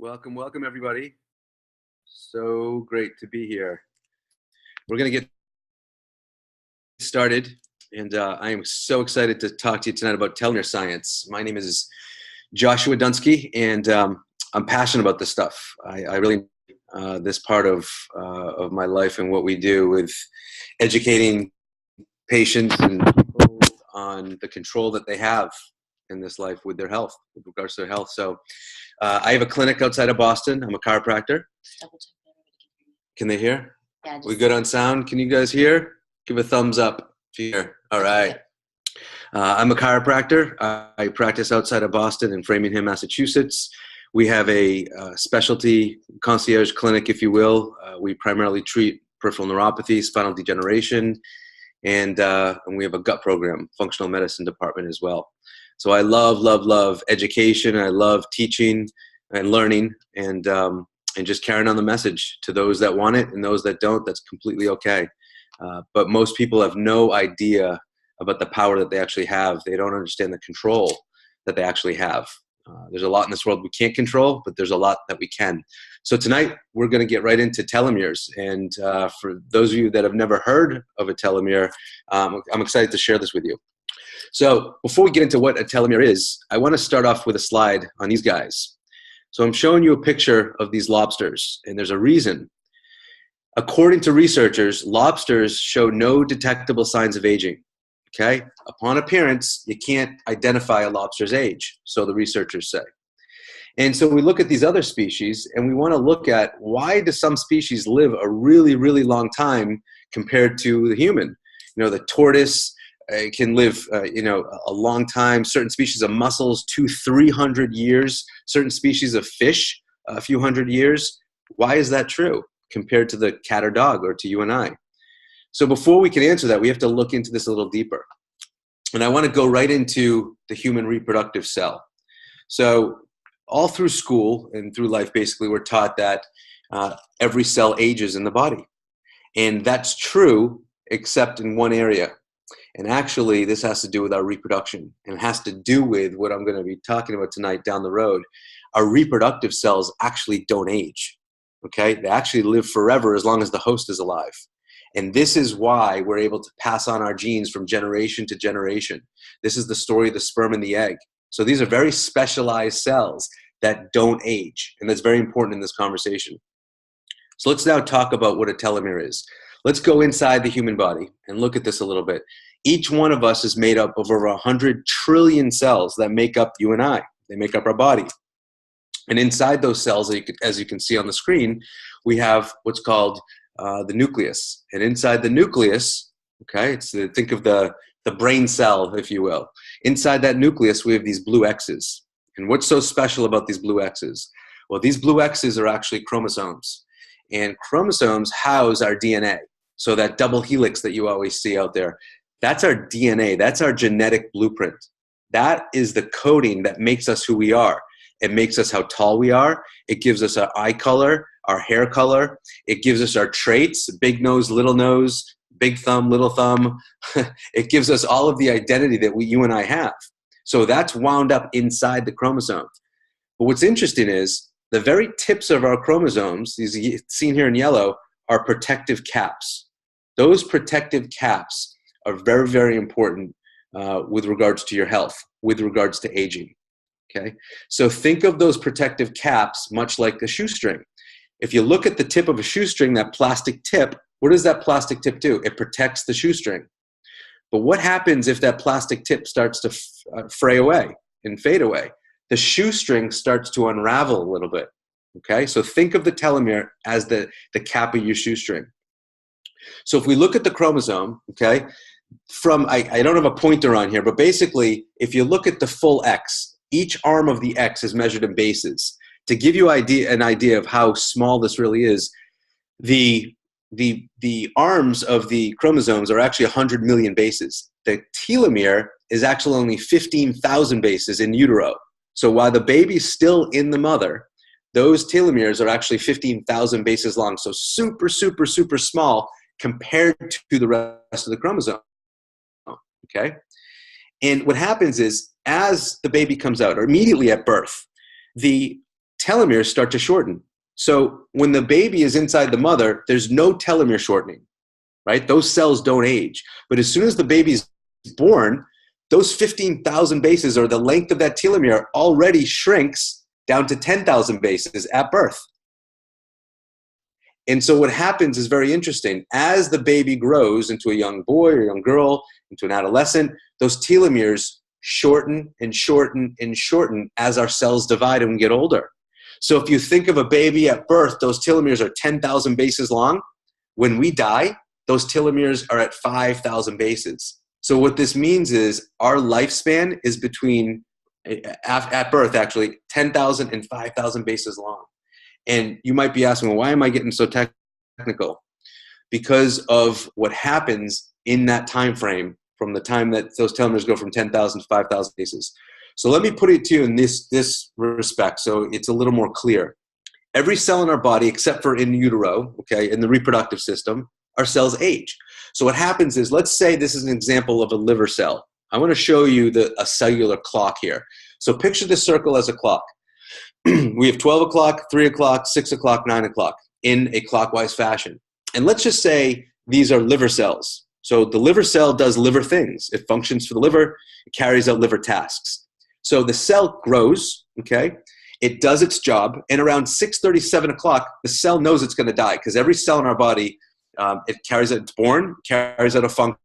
Welcome, welcome everybody. So great to be here. We're going to get started, and I am so excited to talk to you tonight about telomere science. My name is Joshua Dunsky, and I'm passionate about this stuff. I really this part of my life and what we do with educating patients and people on the control that they have in this life with their health, with regards to their health. So I have a clinic outside of Boston. I'm a chiropractor. Can they hear? Yeah. We good on sound? Can you guys hear? Give a thumbs up if you hear. All right. I'm a chiropractor. I practice outside of Boston in Framingham, Massachusetts. We have a specialty concierge clinic, if you will. We primarily treat peripheral neuropathy, spinal degeneration, and we have a gut program, functional medicine department as well. So I love education. I love teaching and learning, and just carrying on the message to those that want it and those that don't. That's completely okay. But most people have no idea about the power that they actually have. They don't understand the control that they actually have. There's a lot in this world we can't control, but there's a lot that we can. So tonight we're going to get right into telomeres. And for those of you that have never heard of a telomere, I'm excited to share this with you. So before we get into what a telomere is, I want to start off with a slide on these guys. So I'm showing you a picture of these lobsters, and there's a reason. According to researchers, lobsters show no detectable signs of aging. Okay? Upon appearance, you can't identify a lobster's age, so the researchers say. And so we look at these other species, and we want to look at why do some species live a really, really long time compared to the human. You know, the tortoise can live, a long time. Certain species of mussels, 200-300 years. Certain species of fish, a few hundred years. Why is that true compared to the cat or dog or to you and I? So before we can answer that, we have to look into this a little deeper. And I want to go right into the human reproductive cell. So all through school and through life, basically, we're taught that every cell ages in the body. And that's true, except in one area. And actually, this has to do with our reproduction, and it has to do with what I'm going to be talking about tonight down the road. Our reproductive cells actually don't age, okay? They actually live forever as long as the host is alive. And this is why we're able to pass on our genes from generation to generation. This is the story of the sperm and the egg. So these are very specialized cells that don't age, and that's very important in this conversation. So let's now talk about what a telomere is. Let's go inside the human body and look at this a little bit. Each one of us is made up of over 100 trillion cells that make up you and I. They make up our body. And inside those cells, as you can see on the screen, we have what's called the nucleus. And inside the nucleus, okay, think of the brain cell, if you will. Inside that nucleus, we have these blue X's. And what's so special about these blue X's? Well, these blue X's are actually chromosomes. And chromosomes house our DNA. So that double helix that you always see out there, that's our DNA. That's our genetic blueprint. That is the coding that makes us who we are. It makes us how tall we are. It gives us our eye color, our hair color. It gives us our traits, big nose, big thumb, little thumb. It gives us all of the identity that you and I have. So that's wound up inside the chromosome. But what's interesting is the very tips of our chromosomes, these seen here in yellow, are protective caps. Those protective caps are very, very important with regards to your health, with regards to aging. Okay, so think of those protective caps much like a shoestring. If you look at the tip of a shoestring, that plastic tip, what does that plastic tip do? It protects the shoestring. But what happens if that plastic tip starts to fray away and fade away? The shoestring starts to unravel a little bit. Okay, so think of the telomere as the cap of your shoestring. So if we look at the chromosome, okay, I don't have a pointer on here, but basically, if you look at the full X, each arm of the X is measured in bases. To give you an idea of how small this really is, the arms of the chromosomes are actually 100 million bases. The telomere is actually only 15,000 bases in utero. So while the baby's still in the mother, those telomeres are actually 15,000 bases long. So super, super, super small compared to the rest of the chromosome. Okay? And what happens is, as the baby comes out, or immediately at birth, the telomeres start to shorten. So when the baby is inside the mother, there's no telomere shortening, right? Those cells don't age. But as soon as the baby is born, those 15,000 bases, or the length of that telomere, already shrinks down to 10,000 bases at birth. And so what happens is very interesting. As the baby grows into a young boy or young girl, into an adolescent, those telomeres shorten and shorten and shorten as our cells divide and we get older. So if you think of a baby at birth, those telomeres are 10,000 bases long. When we die, those telomeres are at 5,000 bases. So what this means is our lifespan is between, at birth actually, 10,000 and 5,000 bases long. And you might be asking, well, why am I getting so technical? Because of what happens in that time frame from the time that those telomeres go from 10,000 to 5,000 bases. So let me put it to you in this respect so it's a little more clear. Every cell in our body, except for in utero, okay, in the reproductive system, our cells age. So what happens is, let's say this is an example of a liver cell. I want to show you a cellular clock here. So picture the circle as a clock. We have 12 o'clock, 3 o'clock, 6 o'clock, 9 o'clock in a clockwise fashion. And let's just say these are liver cells. So the liver cell does liver things. It functions for the liver. It carries out liver tasks. So the cell grows, okay? It does its job. And around 6:30, 7 o'clock, the cell knows it's going to die because every cell in our body, it's born, carries out a function.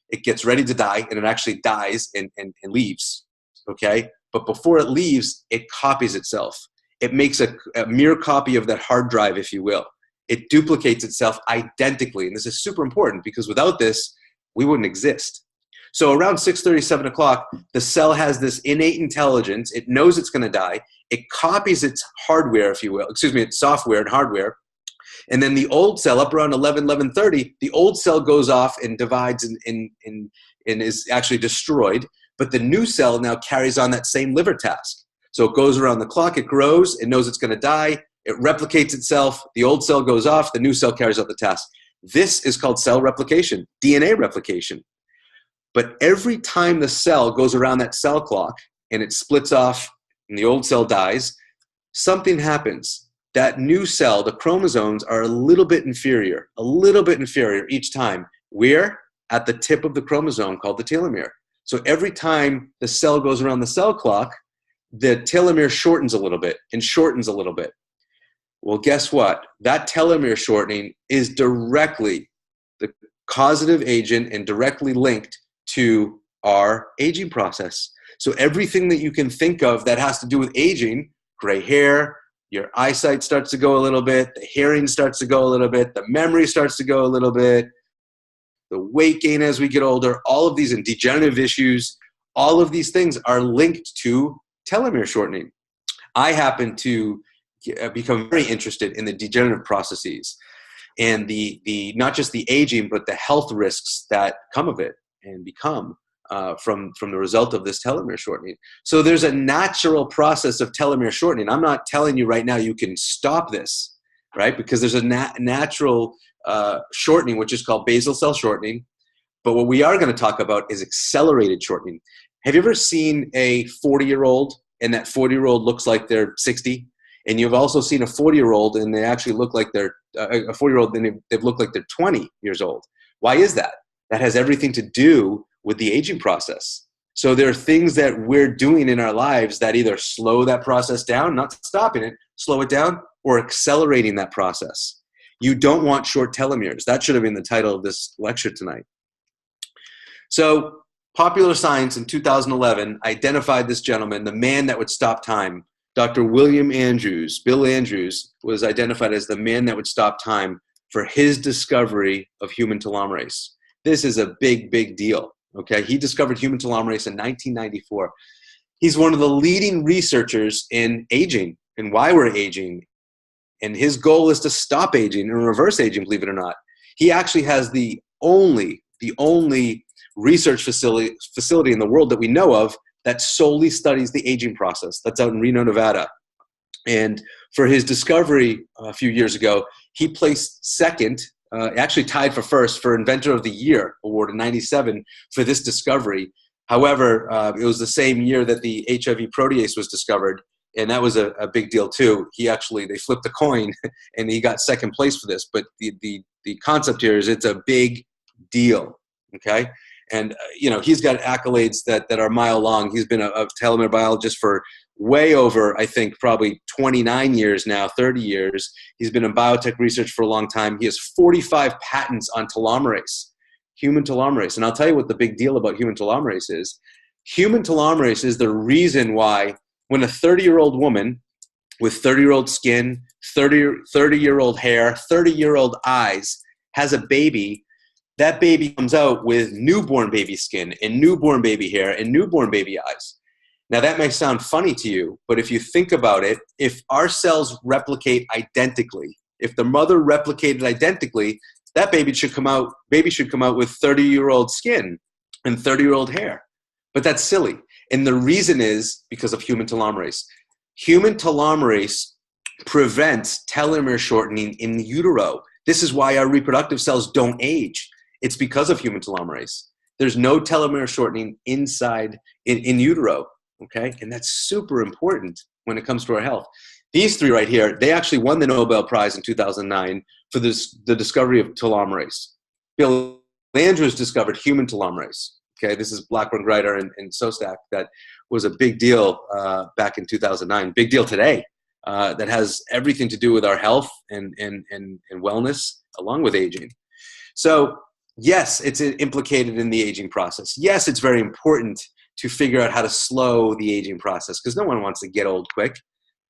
It gets ready to die, and it actually dies and leaves, okay? But before it leaves, it copies itself. It makes a mirror copy of that hard drive, if you will. It duplicates itself identically. And this is super important because without this, we wouldn't exist. So around 6:30, 7 o'clock, the cell has this innate intelligence. It knows it's going to die. It copies its hardware, if you will. Excuse me, its software and hardware. And then the old cell, up around 11:30, the old cell goes off and divides and is actually destroyed. But the new cell now carries on that same liver task. So it goes around the clock, it grows, it knows it's going to die, it replicates itself, the old cell goes off, the new cell carries out the task. This is called cell replication, DNA replication. But every time the cell goes around that cell clock and it splits off and the old cell dies, something happens. That new cell, the chromosomes, are a little bit inferior each time. Where? At the tip of the chromosome called the telomere. So every time the cell goes around the cell clock, the telomere shortens a little bit and shortens a little bit. Well, guess what? That telomere shortening is directly the causative agent and directly linked to our aging process. So everything that you can think of that has to do with aging, gray hair, your eyesight starts to go a little bit, the hearing starts to go a little bit, the memory starts to go a little bit, the weight gain as we get older, all of these and degenerative issues, all of these things are linked to telomere shortening. I happen to become very interested in the degenerative processes and the not just the aging, but the health risks that come of it and become from the result of this telomere shortening. So there's a natural process of telomere shortening. I'm not telling you right now you can stop this, right? Because there's a natural shortening, which is called basal cell shortening. But what we are going to talk about is accelerated shortening. Have you ever seen a 40-year-old and that 40-year-old looks like they're 60? And you've also seen a 40-year-old and they actually look like they're a 40-year-old and they've looked like they're 20 years old. Why is that? That has everything to do with the aging process. So there are things that we're doing in our lives that either slow that process down, not stopping it, slow it down, or accelerating that process. You don't want short telomeres. That should have been the title of this lecture tonight. So Popular Science in 2011 identified this gentleman, the man that would stop time. Dr. William Andrews, Bill Andrews, was identified as the man that would stop time for his discovery of human telomerase. This is a big, big deal. Okay, he discovered human telomerase in 1994. He's one of the leading researchers in aging and why we're aging. And his goal is to stop aging and reverse aging, believe it or not. He actually has the only research facility in the world that we know of that solely studies the aging process. That's out in Reno, Nevada. And for his discovery a few years ago, he placed second, actually tied for first for Inventor of the Year award in '97 for this discovery. However, it was the same year that the HIV protease was discovered. And that was a big deal too. They flipped a coin and he got second place for this. But the concept here is it's a big deal, okay? And, he's got accolades that are mile long. He's been a telomere biologist for way over, I think, probably 29 years now, 30 years. He's been in biotech research for a long time. He has 45 patents on telomerase, human telomerase. And I'll tell you what the big deal about human telomerase is. Human telomerase is the reason why when a 30-year-old woman with 30-year-old skin, 30-year-old hair, 30-year-old eyes has a baby, that baby comes out with newborn baby skin and newborn baby hair and newborn baby eyes. Now that may sound funny to you, but if you think about it, if our cells replicate identically, if the mother replicated identically, that baby should come out with 30-year-old skin and 30-year-old hair. But that's silly. And the reason is because of human telomerase. Human telomerase prevents telomere shortening in the utero. This is why our reproductive cells don't age. It's because of human telomerase. There's no telomere shortening inside in utero, okay? And that's super important when it comes to our health. These three right here, they actually won the Nobel Prize in 2009 for the discovery of telomerase. Bill Andrews discovered human telomerase. Okay, this is Blackburn-Greiter and Sostak. That was a big deal back in 2009. Big deal today. That has everything to do with our health and wellness, along with aging. So yes, it's implicated in the aging process. Yes, it's very important to figure out how to slow the aging process because no one wants to get old quick.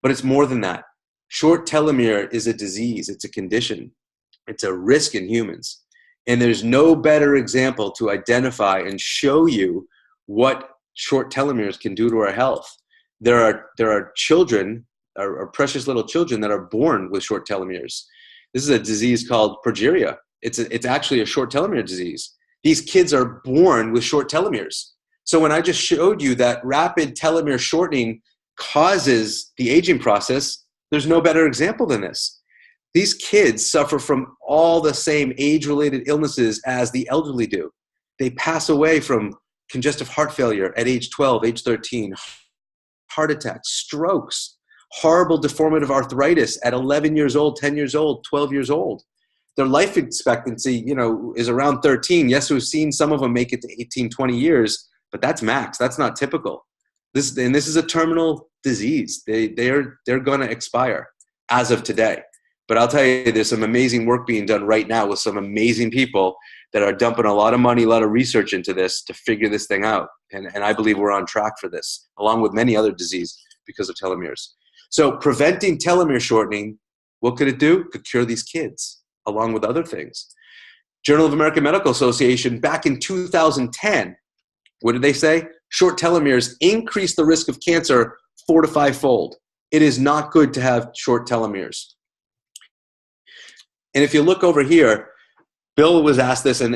But it's more than that. Short telomere is a disease. It's a condition. It's a risk in humans. And there's no better example to identify and show you what short telomeres can do to our health. There are children, or precious little children that are born with short telomeres. This is a disease called progeria. It's actually a short telomere disease. These kids are born with short telomeres. So when I just showed you that rapid telomere shortening causes the aging process, there's no better example than this. These kids suffer from all the same age-related illnesses as the elderly do. They pass away from congestive heart failure at age 12, age 13, heart attacks, strokes, horrible deformative arthritis at 11 years old, 10 years old, 12 years old. Their life expectancy, is around 13. Yes, we've seen some of them make it to 18, 20 years, but that's max. That's not typical. This is a terminal disease. They're going to expire as of today. But I'll tell you, there's some amazing work being done right now with some amazing people that are dumping a lot of money, a lot of research into this to figure this thing out. And I believe we're on track for this, along with many other diseases because of telomeres. So preventing telomere shortening, what could it do? It could cure these kids, along with other things. Journal of American Medical Association, back in 2010, what did they say? Short telomeres increase the risk of cancer 4 to 5-fold. It is not good to have short telomeres. And if you look over here, Bill was asked this, and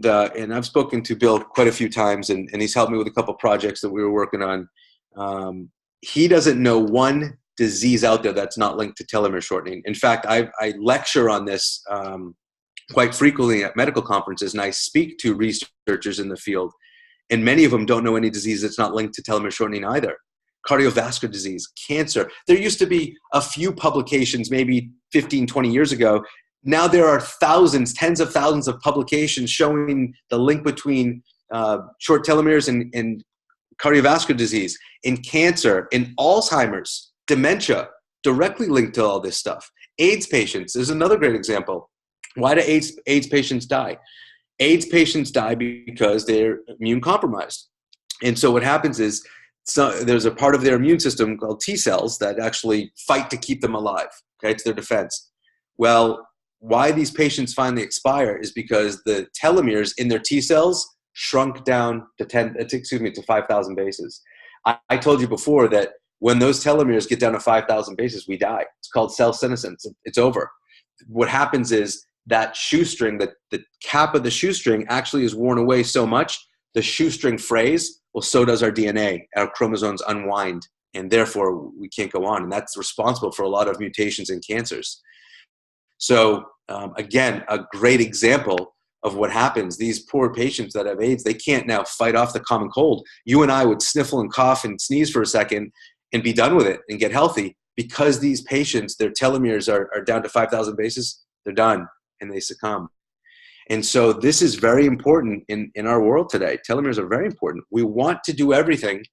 I've spoken to Bill quite a few times, and he's helped me with a couple projects that we were working on. He doesn't know one disease out there that's not linked to telomere shortening. In fact, I lecture on this quite frequently at medical conferences, and I speak to researchers in the field, and many of them don't know any disease that's not linked to telomere shortening either. Cardiovascular disease, cancer. There used to be a few publications maybe 15, 20 years ago. Now there are thousands, tens of thousands of publications showing the link between short telomeres and cardiovascular disease, in cancer, in Alzheimer's, dementia, directly linked to all this stuff. AIDS patients is another great example. Why do AIDS patients die? AIDS patients die because they're immune compromised. And so what happens is there's a part of their immune system called T cells that actually fight to keep them alive. Okay, it's their defense. Well, why these patients finally expire is because the telomeres in their T cells shrunk down to 5,000 bases. I told you before that when those telomeres get down to 5,000 bases, we die. It's called cell senescence. It's over. What happens is that shoestring, the cap of the shoestring actually is worn away so much, the shoestring frays, well, so does our DNA. Our chromosomes unwind, and therefore we can't go on. And that's responsible for a lot of mutations and cancers. So again, a great example of what happens. These poor patients that have AIDS, they can't now fight off the common cold. You and I would sniffle and cough and sneeze for a second, and be done with it and get healthy, because these patients, their telomeres are down to 5,000 bases, they're done and they succumb. And so this is very important in our world today. Telomeres are very important. We want to do everything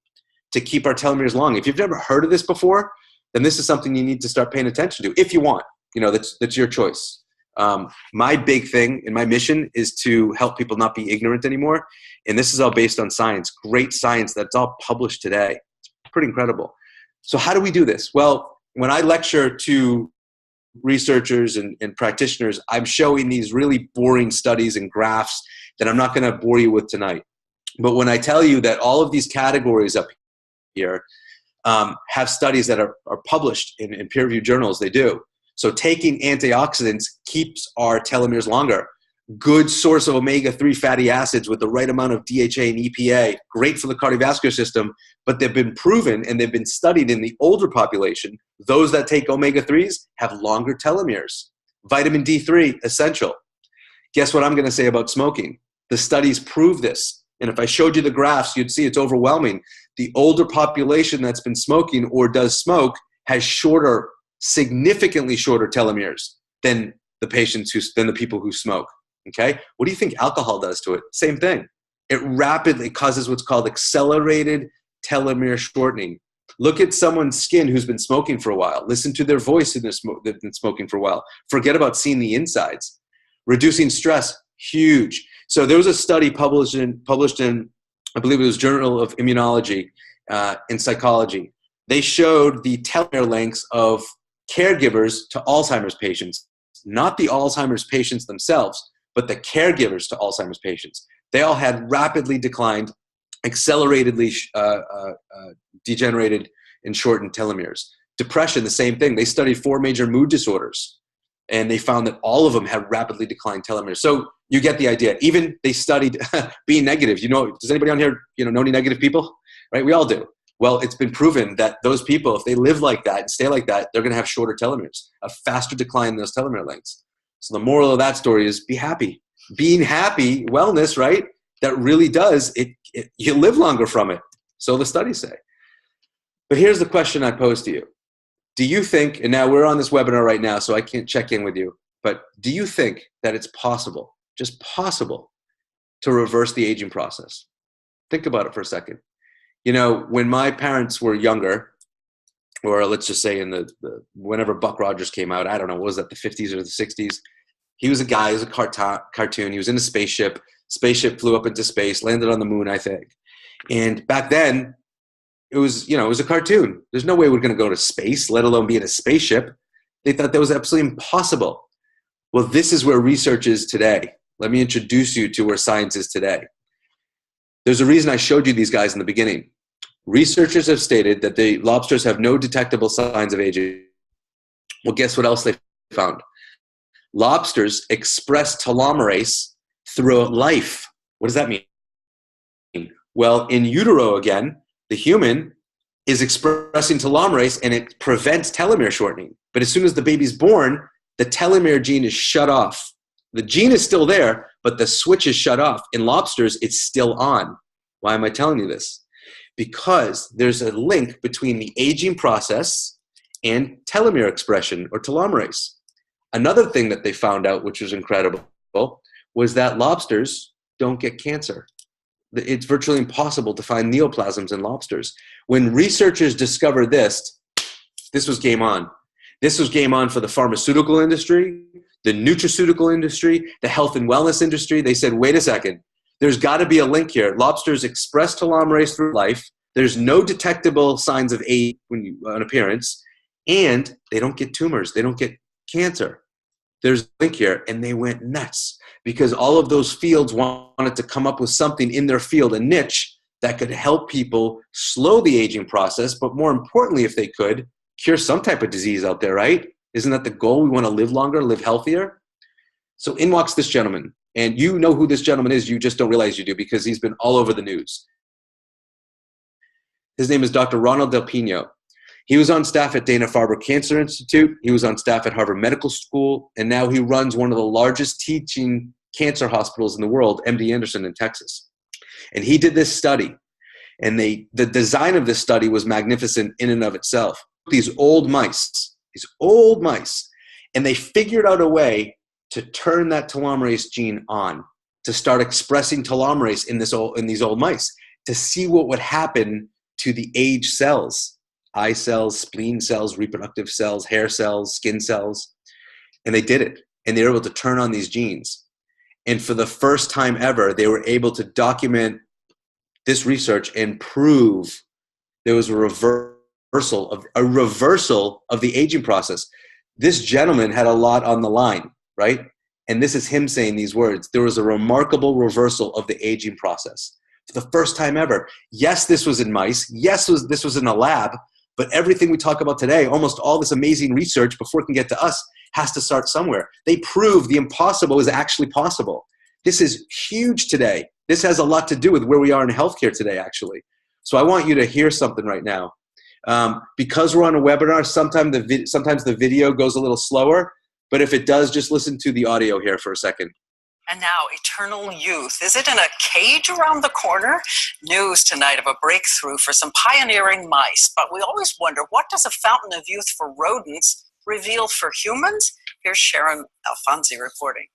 to keep our telomeres long. If you've never heard of this before, then this is something you need to start paying attention to if you want. That's your choice. My big thing and my mission is to help people not be ignorant anymore. And this is all based on science, great science that's all published today. It's pretty incredible. So how do we do this? Well, when I lecture to researchers and practitioners, I'm showing these really boring studies and graphs that I'm not going to bore you with tonight. But when I tell you that all of these categories up here have studies that are published in peer-reviewed journals, they do. So taking antioxidants keeps our telomeres longer. Good source of omega-3 fatty acids with the right amount of DHA and EPA, great for the cardiovascular system, but they've been proven and they've been studied in the older population. Those that take omega-3s have longer telomeres. Vitamin D3, essential. Guess what I'm going to say about smoking? The studies prove this. And if I showed you the graphs, you'd see it's overwhelming. The older population that's been smoking or does smoke has shorter, significantly shorter telomeres than the people who smoke. Okay? What do you think alcohol does to it? Same thing. It rapidly causes what's called accelerated telomere shortening. Look at someone's skin who's been smoking for a while. Listen to their voice in they've been smoking for a while. Forget about seeing the insides. Reducing stress, huge. So there was a study published in, I believe it was Journal of Immunology and Psychology. They showed the telomere lengths of caregivers to Alzheimer's patients, not the Alzheimer's patients themselves, but the caregivers to Alzheimer's patients. They all had rapidly declined, acceleratedly degenerated and shortened telomeres. Depression, the same thing. They studied 4 major mood disorders, and they found that all of them had rapidly declined telomeres. So you get the idea. Even they studied being negative. Does anybody on here know any negative people? Right? We all do. Well, it's been proven that those people, if they live like that and stay like that, they're going to have shorter telomeres, a faster decline in those telomere lengths. So the moral of that story is be happy. Being happy, wellness, right? That really does, you live longer from it. So the studies say. But here's the question I pose to you. Do you think, and now we're on this webinar right now, so I can't check in with you, but do you think that it's possible, just possible, to reverse the aging process? Think about it for a second. When my parents were younger, or let's just say in whenever Buck Rogers came out, I don't know, what was that, the 50s or the 60s? He was a guy, he was a cartoon, he was in a spaceship flew up into space, landed on the moon, I think. And back then, it was a cartoon. There's no way we're going to go to space, let alone be in a spaceship. They thought that was absolutely impossible. Well, this is where research is today. Let me introduce you to where science is today. There's a reason I showed you these guys in the beginning. Researchers have stated that the lobsters have no detectable signs of aging. Well, guess what else they found? Lobsters express telomerase throughout life. What does that mean? Well, in utero again, the human is expressing telomerase and it prevents telomere shortening. But as soon as the baby's born, the telomere gene is shut off. The gene is still there, but the switch is shut off. In lobsters, it's still on. Why am I telling you this? Because there's a link between the aging process and telomere expression or telomerase. Another thing that they found out, which was incredible, was that lobsters don't get cancer. It's virtually impossible to find neoplasms in lobsters. When researchers discovered this was game on. This was game on for the pharmaceutical industry, the nutraceutical industry, the health and wellness industry. They said, wait a second, there's got to be a link here. Lobsters express telomerase through life. There's no detectable signs of age on appearance, and they don't get tumors. They don't get cancer. There's a link here, and they went nuts because all of those fields wanted to come up with something in their field, a niche that could help people slow the aging process, but more importantly, if they could, cure some type of disease out there, right? Isn't that the goal? We want to live longer, live healthier. So in walks this gentleman, and you know who this gentleman is. You just don't realize you do because he's been all over the news. His name is Dr. Ronald Del Pino. He was on staff at Dana-Farber Cancer Institute. He was on staff at Harvard Medical School, and now he runs one of the largest teaching cancer hospitals in the world, MD Anderson in Texas. And he did this study, And the design of this study was magnificent in and of itself. These old mice, and they figured out a way to turn that telomerase gene on, to start expressing telomerase in these old mice, to see what would happen to the age cells, eye cells, spleen cells, reproductive cells, hair cells, skin cells. And they did it. And they were able to turn on these genes. And for the first time ever, they were able to document this research and prove there was a reversal of the aging process. This gentleman had a lot on the line, right? And this is him saying these words. There was a remarkable reversal of the aging process for the first time ever. Yes, this was in mice. Yes, this was in a lab. But everything we talk about today, almost all this amazing research before it can get to us, has to start somewhere. They prove the impossible is actually possible. This is huge today. This has a lot to do with where we are in healthcare today, actually. So I want you to hear something right now. Because we're on a webinar, sometimes the video goes a little slower, but if it does, just listen to the audio here for a second. And now, eternal youth. Is it in a cage around the corner? News tonight of a breakthrough for some pioneering mice. But we always wonder, what does a fountain of youth for rodents reveal for humans? Here's Sharon Alfonsi reporting.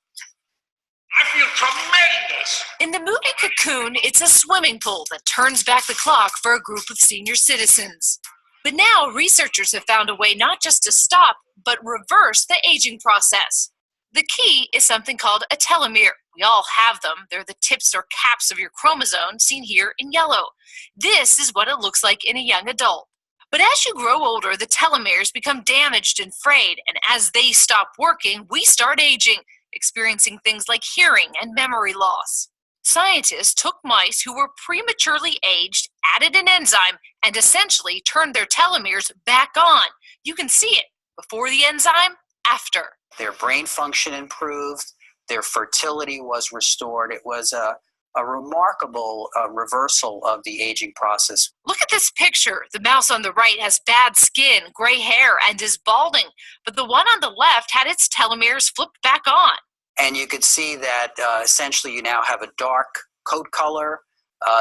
I feel tremendous. In the movie Cocoon, it's a swimming pool that turns back the clock for a group of senior citizens. But now researchers have found a way not just to stop, but reverse the aging process. The key is something called a telomere. We all have them. They're the tips or caps of your chromosome, seen here in yellow. This is what it looks like in a young adult. But as you grow older, the telomeres become damaged and frayed, and as they stop working, we start aging, experiencing things like hearing and memory loss. Scientists took mice who were prematurely aged, added an enzyme, and essentially turned their telomeres back on. You can see it before the enzyme, after. Their brain function improved, their fertility was restored. It was a remarkable reversal of the aging process. Look at this picture. The mouse on the right has bad skin, gray hair, and is balding, but the one on the left had its telomeres flipped back on. And you could see that essentially you now have a dark coat color,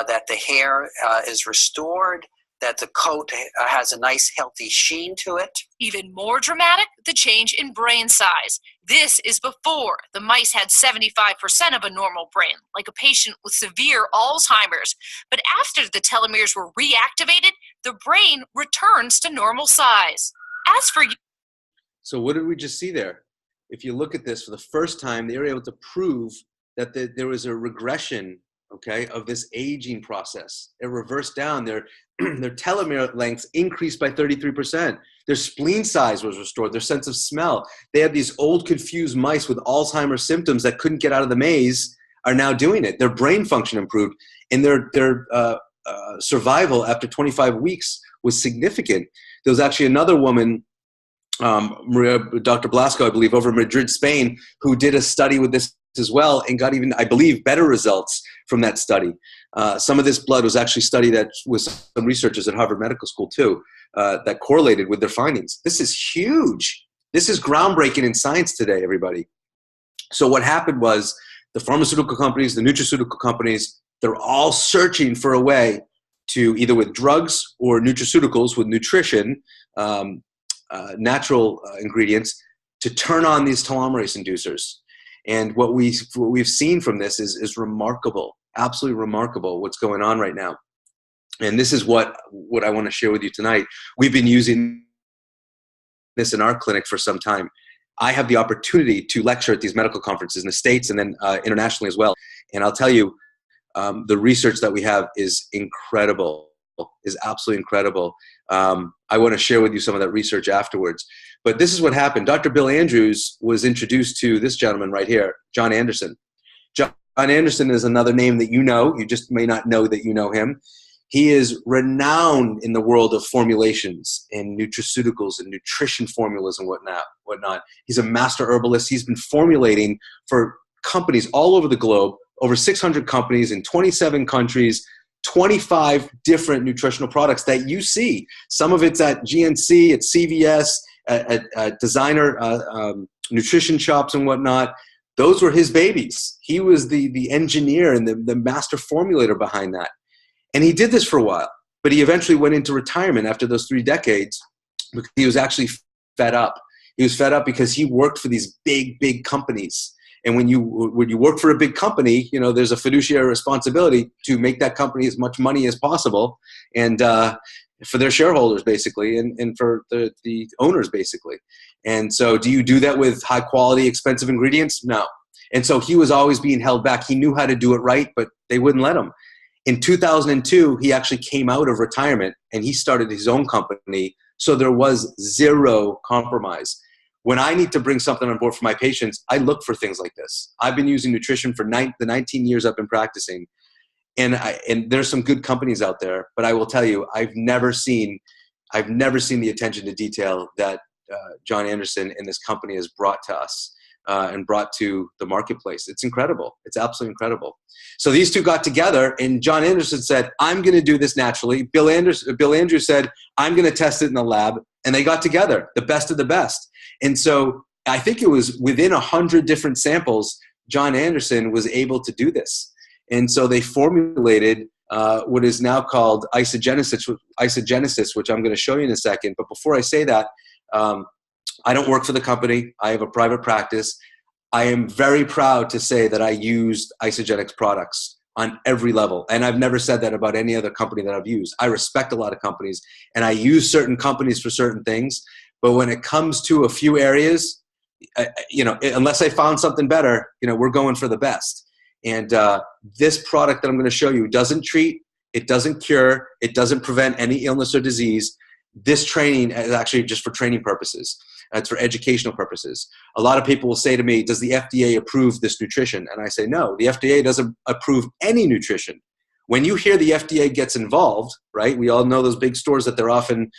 that the hair is restored, that the coat has a nice healthy sheen to it. Even more dramatic, the change in brain size. This is before. The mice had 75% of a normal brain, like a patient with severe Alzheimer's. But after the telomeres were reactivated, the brain returns to normal size. As for you. So what did we just see there? If you look at this for the first time, they were able to prove that there was a regression, okay, of this aging process. It reversed down. Their telomere lengths increased by 33%. Their spleen size was restored. Their sense of smell. They had these old, confused mice with Alzheimer's symptoms that couldn't get out of the maze are now doing it. Their brain function improved, and their survival after 25 weeks was significant. There was actually another woman, Dr. Blasco, I believe, over in Madrid, Spain, who did a study with this as well and got even, I believe, better results from that study. Some of this blood was actually studied with some researchers at Harvard Medical School too, that correlated with their findings. This is huge. This is groundbreaking in science today, everybody. So what happened was the pharmaceutical companies, the nutraceutical companies, they're all searching for a way to, either with drugs or nutraceuticals with nutrition, natural ingredients, to turn on these telomerase inducers. And what we've seen from this is remarkable, absolutely remarkable what's going on right now. And this is what I want to share with you tonight. We've been using this in our clinic for some time. I have the opportunity to lecture at these medical conferences in the States and then internationally as well. And I'll tell you, the research that we have is incredible, is absolutely incredible. I want to share with you some of that research afterwards. But this is what happened. Dr. Bill Andrews was introduced to this gentleman right here, John Anderson. John Anderson is another name that you know. You just may not know that you know him. He is renowned in the world of formulations and nutraceuticals and nutrition formulas and whatnot. He's a master herbalist. He's been formulating for companies all over the globe, over 600 companies in 27 countries, 25 different nutritional products that you see. Some of it's at GNC, at CVS, at designer nutrition shops and whatnot. Those were his babies. He was the engineer and the master formulator behind that. And he did this for a while, but he eventually went into retirement after those 3 decades because he was actually fed up. He was fed up because he worked for these big companies. And when you work for a big company, you know, there's a fiduciary responsibility to make that company as much money as possible, and for their shareholders, basically, and for the owners, basically. And so do you do that with high quality, expensive ingredients? No. And so he was always being held back. He knew how to do it right, but they wouldn't let him. In 2002, he actually came out of retirement and he started his own company. So there was zero compromise. When I need to bring something on board for my patients, I look for things like this. I've been using nutrition for the 19 years I've been practicing. And there's some good companies out there, but I will tell you, I've never seen the attention to detail that John Anderson and this company has brought to us and brought to the marketplace. It's incredible. It's absolutely incredible. So these two got together, and John Anderson said, "I'm going to do this naturally." Bill Andrews said, "I'm going to test it in the lab," and they got together, the best of the best. And so I think it was within 100 different samples, John Anderson was able to do this. And so they formulated what is now called isogenesis, which I'm going to show you in a second. But before I say that, I don't work for the company. I have a private practice. I am very proud to say that I used Isagenix products on every level. And I've never said that about any other company that I've used. I respect a lot of companies, and I use certain companies for certain things. But when it comes to a few areas, unless I found something better, we're going for the best. And this product that I'm going to show you doesn't treat, it doesn't cure, it doesn't prevent any illness or disease. This training is actually just for training purposes. It's for educational purposes. A lot of people will say to me, does the FDA approve this nutrition? And I say, no, the FDA doesn't approve any nutrition. When you hear the FDA gets involved, right, we all know those big stores that they're often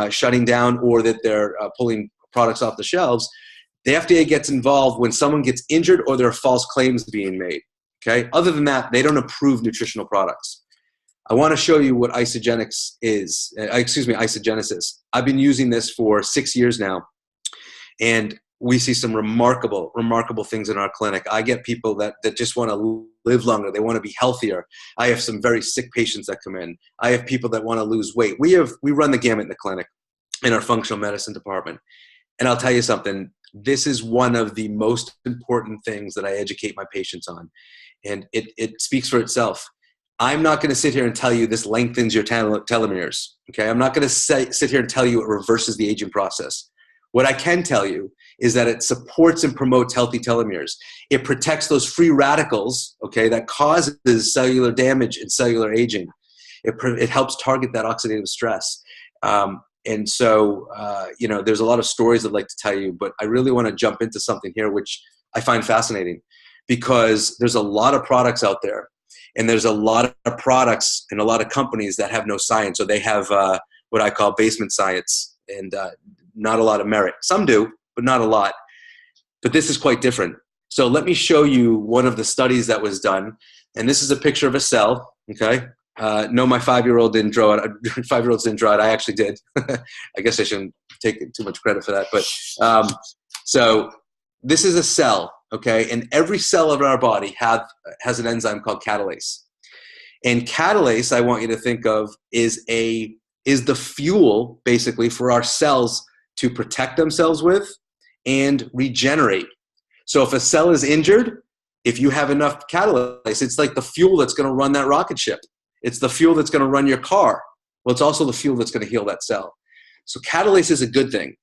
shutting down or that they're pulling products off the shelves. The FDA gets involved when someone gets injured or there are false claims being made. Okay. Other than that, they don't approve nutritional products. I want to show you what Isagenix is. Isogenesis. I've been using this for 6 years now, and we see some remarkable things in our clinic. I get people that just want to live longer. They want to be healthier. I have some very sick patients that come in. I have people that want to lose weight. We run the gamut in the clinic in our functional medicine department. And I'll tell you something, this is one of the most important things that I educate my patients on. And it speaks for itself. I'm not going to sit here and tell you this lengthens your telomeres. Okay, I'm not going to sit here and tell you it reverses the aging process. What I can tell you is that it supports and promotes healthy telomeres. It protects those free radicals, okay, that causes cellular damage and cellular aging. It helps target that oxidative stress. And so, there's a lot of stories I'd like to tell you, but I really want to jump into something here, which I find fascinating, because there's a lot of products out there, and there's a lot of products and a lot of companies that have no science, or they have what I call basement science, and not a lot of merit. Some do, but not a lot. But this is quite different. So let me show you one of the studies that was done. And this is a picture of a cell, okay? No, my 5-year-old didn't draw it. 5-year-olds didn't draw it. I actually did. I guess I shouldn't take too much credit for that. But so this is a cell, okay? And every cell of our body has an enzyme called catalase. And catalase, I want you to think of, is the fuel, basically, for our cells to protect themselves with and regenerate. So if a cell is injured, if you have enough catalase, it's like the fuel that's going to run that rocket ship. It's the fuel that's going to run your car. Well, it's also the fuel that's going to heal that cell. So catalase is a good thing.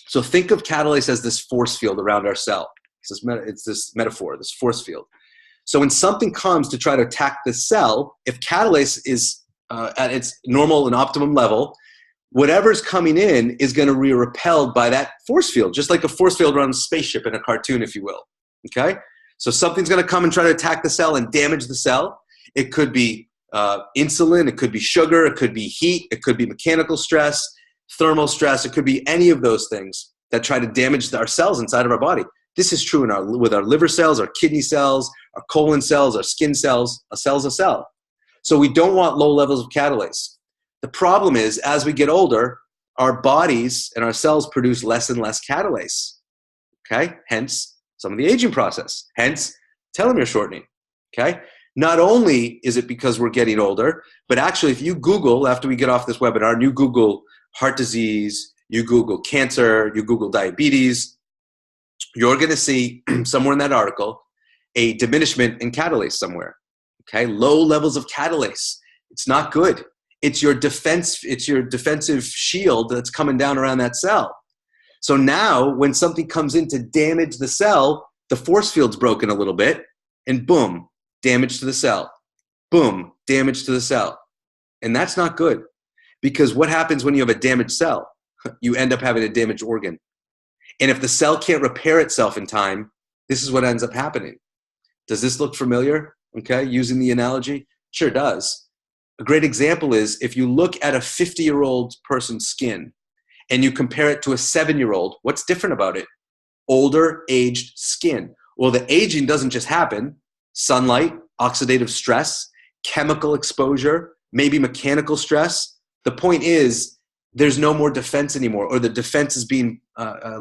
So think of catalase as this force field around our cell. It's this metaphor, this force field. So when something comes to try to attack the cell, if catalase is at its normal and optimum level, whatever's coming in is going to be repelled by that force field, just like a force field around a spaceship in a cartoon, if you will. Okay? So something's going to come and try to attack the cell and damage the cell. It could be insulin, it could be sugar, it could be heat, it could be mechanical stress, thermal stress, it could be any of those things that try to damage our cells inside of our body. This is true with our liver cells, our kidney cells, our colon cells, our skin cells. A cell's a cell. So we don't want low levels of catalase. The problem is, as we get older, our bodies and our cells produce less and less catalase. Okay? Hence, some of the aging process. Hence, telomere shortening. Okay? Not only is it because we're getting older, but actually if you Google, after we get off this webinar, and you Google heart disease, you Google cancer, you Google diabetes, you're going to see somewhere in that article a diminishment in catalase somewhere. Okay, low levels of catalase. It's not good. It's your defensive shield that's coming down around that cell. So now when something comes in to damage the cell, the force field's broken a little bit, and boom, damage to the cell. Boom, damage to the cell. And that's not good, because what happens when you have a damaged cell? You end up having a damaged organ. And if the cell can't repair itself in time, this is what ends up happening. Does this look familiar? Okay, using the analogy? Sure does. A great example is if you look at a 50-year-old person's skin and you compare it to a 7-year-old, what's different about it? Older, aged skin. Well, the aging doesn't just happen. Sunlight, oxidative stress, chemical exposure, maybe mechanical stress. The point is there's no more defense anymore, or the defense is being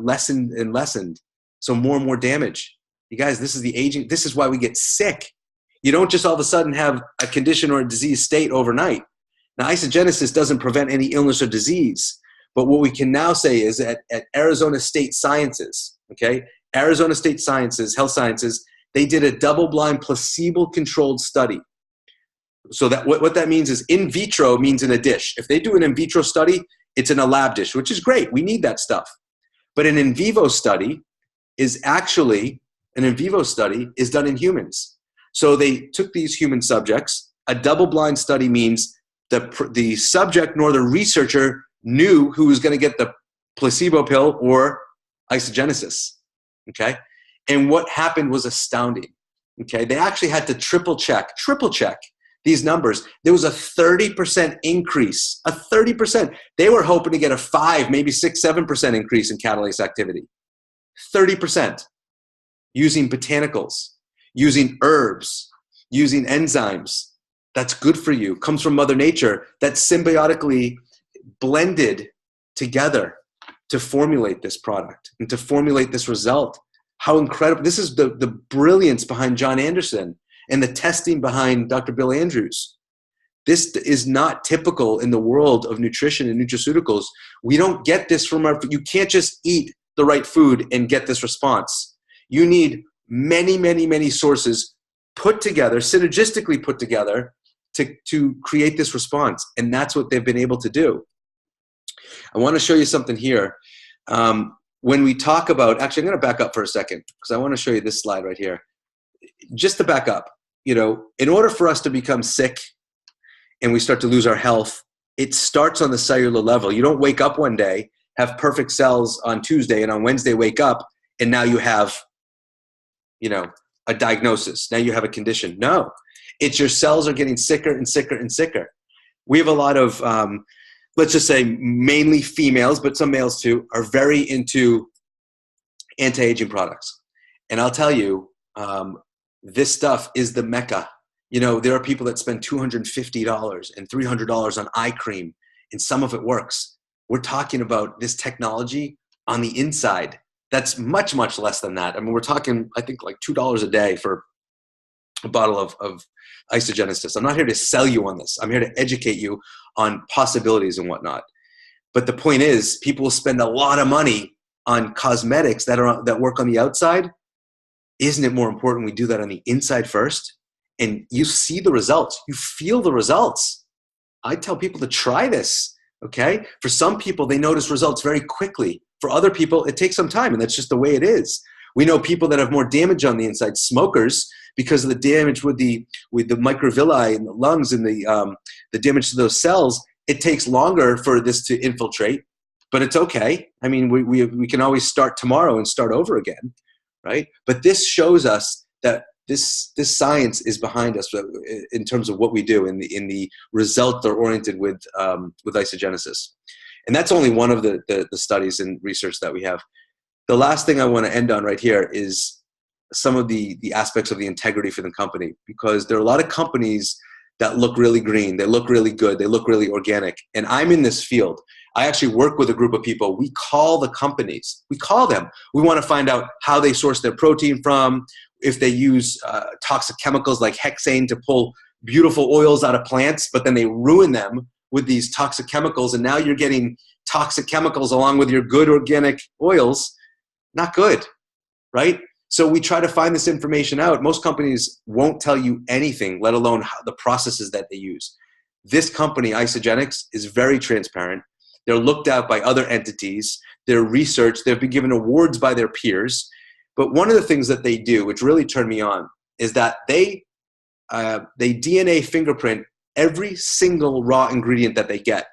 lessened and lessened. So more and more damage. You guys, this is the aging. This is why we get sick. You don't just all of a sudden have a condition or a disease state overnight. Now, isogenesis doesn't prevent any illness or disease. But what we can now say is at Arizona State Sciences, okay, Arizona State Sciences, Health Sciences, they did a double-blind placebo-controlled study. So that what that means is in vitro means in a dish. If they do an in vitro study, it's in a lab dish, which is great. We need that stuff. But an in vivo study is actually, an in vivo study is done in humans. So they took these human subjects. A double-blind study means the subject nor the researcher knew who was going to get the placebo pill or isogenesis, okay? And what happened was astounding, okay? They actually had to triple check these numbers. There was a 30% increase, a 30%. They were hoping to get a 5, maybe 6, 7% increase in catalase activity. 30% using botanicals, using herbs, using enzymes. That's good for you. Comes from Mother Nature. That's symbiotically blended together to formulate this product and to formulate this result. How incredible. This is the brilliance behind John Anderson and the testing behind Dr. Bill Andrews. This is not typical in the world of nutrition and nutraceuticals. We don't get this from you can't just eat the right food and get this response. You need many, many, many sources put together, synergistically put together to create this response. And that's what they've been able to do. I want to show you something here. When we talk about, actually, I'm going to back up for a second because I want to show you this slide right here. Just to back up, you know, in order for us to become sick and we start to lose our health, it starts on the cellular level. You don't wake up one day, have perfect cells on Tuesday, and on Wednesday wake up, and now you have, you know, a diagnosis. Now you have a condition. No, it's your cells are getting sicker and sicker and sicker. We have a lot of, let's just say mainly females, but some males too, are very into anti-aging products. And I'll tell you, this stuff is the mecca. You know, there are people that spend $250 and $300 on eye cream, and some of it works. We're talking about this technology on the inside. That's much, much less than that. I mean, we're talking, I think, like $2 a day for a bottle of isogenesis. I'm not here to sell you on this. I'm here to educate you on possibilities and whatnot. But the point is, people will spend a lot of money on cosmetics that work on the outside. Isn't it more important we do that on the inside first? And you see the results. You feel the results. I tell people to try this, okay? For some people, they notice results very quickly. For other people, it takes some time, and that's just the way it is. We know people that have more damage on the inside, smokers, because of the damage with the microvilli in the lungs and the damage to those cells. It takes longer for this to infiltrate, but it's okay. I mean, we can always start tomorrow and start over again, right? But this shows us that this science is behind us in terms of what we do in the result they're oriented with isogenesis. And that's only one of the studies and research that we have. The last thing I want to end on right here is some of the aspects of the integrity for the company, because there are a lot of companies that look really green, they look really good, they look really organic. And I'm in this field. I actually work with a group of people. We call the companies. We call them. We want to find out how they source their protein from, if they use toxic chemicals like hexane to pull beautiful oils out of plants, but then they ruin them with these toxic chemicals, and now you're getting toxic chemicals along with your good organic oils. Not good, right? So we try to find this information out. Most companies won't tell you anything, let alone the processes that they use. This company, Isogenics, is very transparent. They're looked at by other entities. They're researched. They've been given awards by their peers. But one of the things that they do, which really turned me on, is that they DNA fingerprint every single raw ingredient that they get.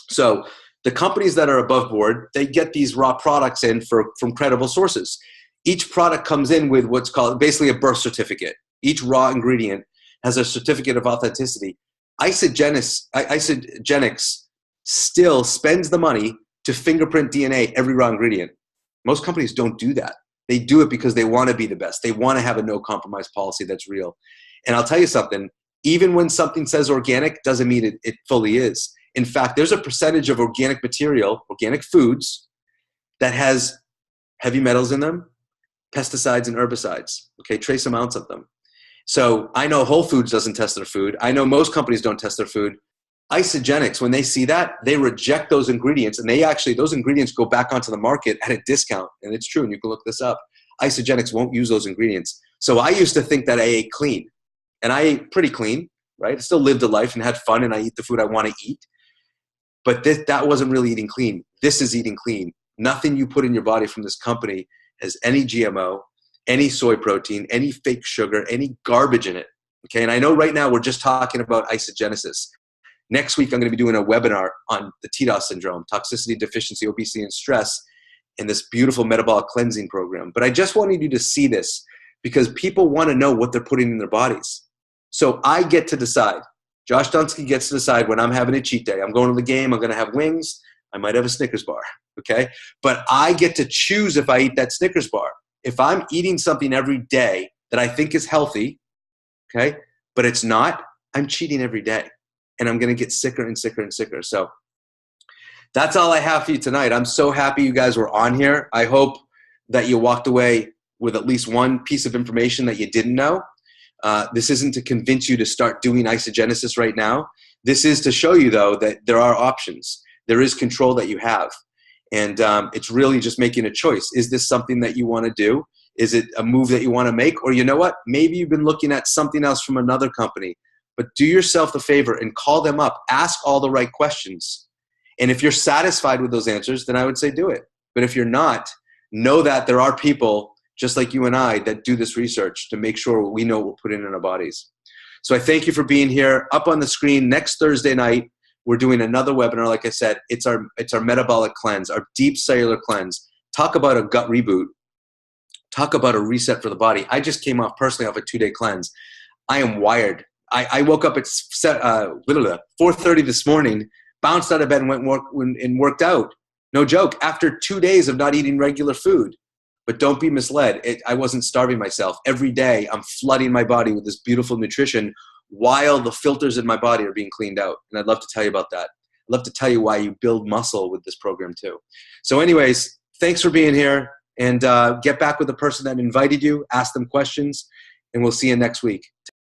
So the companies that are above board, they get these raw products in from credible sources. Each product comes in with what's called basically a birth certificate. Each raw ingredient has a certificate of authenticity. Isogenics still spends the money to fingerprint DNA every raw ingredient. Most companies don't do that. They do it because they want to be the best. They want to have a no compromise policy that's real. And I'll tell you something, even when something says organic doesn't mean it fully is. In fact, there's a percentage of organic material, organic foods, that has heavy metals in them, pesticides and herbicides, okay, trace amounts of them. So I know Whole Foods doesn't test their food. I know most companies don't test their food. Isogenics, when they see that, they reject those ingredients, and those ingredients go back onto the market at a discount. And it's true, and you can look this up. Isogenics won't use those ingredients. So I used to think that I ate clean, and I ate pretty clean, right? I still lived a life and had fun, and I eat the food I want to eat. But that wasn't really eating clean. This is eating clean. Nothing you put in your body from this company has any GMO, any soy protein, any fake sugar, any garbage in it. Okay, and I know right now we're just talking about isogenesis. Next week, I'm going to be doing a webinar on the TDOS syndrome, toxicity, deficiency, obesity, and stress, in this beautiful metabolic cleansing program. But I just wanted you to see this because people want to know what they're putting in their bodies. So I get to decide. Josh Dunsky gets to decide when I'm having a cheat day. I'm going to the game. I'm going to have wings. I might have a Snickers bar, okay? But I get to choose if I eat that Snickers bar. If I'm eating something every day that I think is healthy, okay, but it's not, I'm cheating every day. And I'm going to get sicker and sicker and sicker. So that's all I have for you tonight. I'm so happy you guys were on here. I hope that you walked away with at least one piece of information that you didn't know. This isn't to convince you to start doing isogenesis right now. This is to show you, though, that there are options. There is control that you have. And it's really just making a choice. Is this something that you want to do? Is it a move that you want to make? Or you know what? Maybe you've been looking at something else from another company. But do yourself the favor and call them up. Ask all the right questions. And if you're satisfied with those answers, then I would say do it. But if you're not, know that there are people just like you and I that do this research to make sure we know what we're putting in our bodies. So I thank you for being here. Up on the screen next Thursday night, we're doing another webinar. Like I said, it's our metabolic cleanse, our deep cellular cleanse. Talk about a gut reboot. Talk about a reset for the body. I just came off personally off a 2-day cleanse. I am wired. I woke up at 4:30 this morning, bounced out of bed and worked out. No joke. After 2 days of not eating regular food. But don't be misled. I wasn't starving myself. Every day I'm flooding my body with this beautiful nutrition while the filters in my body are being cleaned out. And I'd love to tell you about that. I'd love to tell you why you build muscle with this program too. So anyways, thanks for being here, and get back with the person that invited you, ask them questions, and we'll see you next week.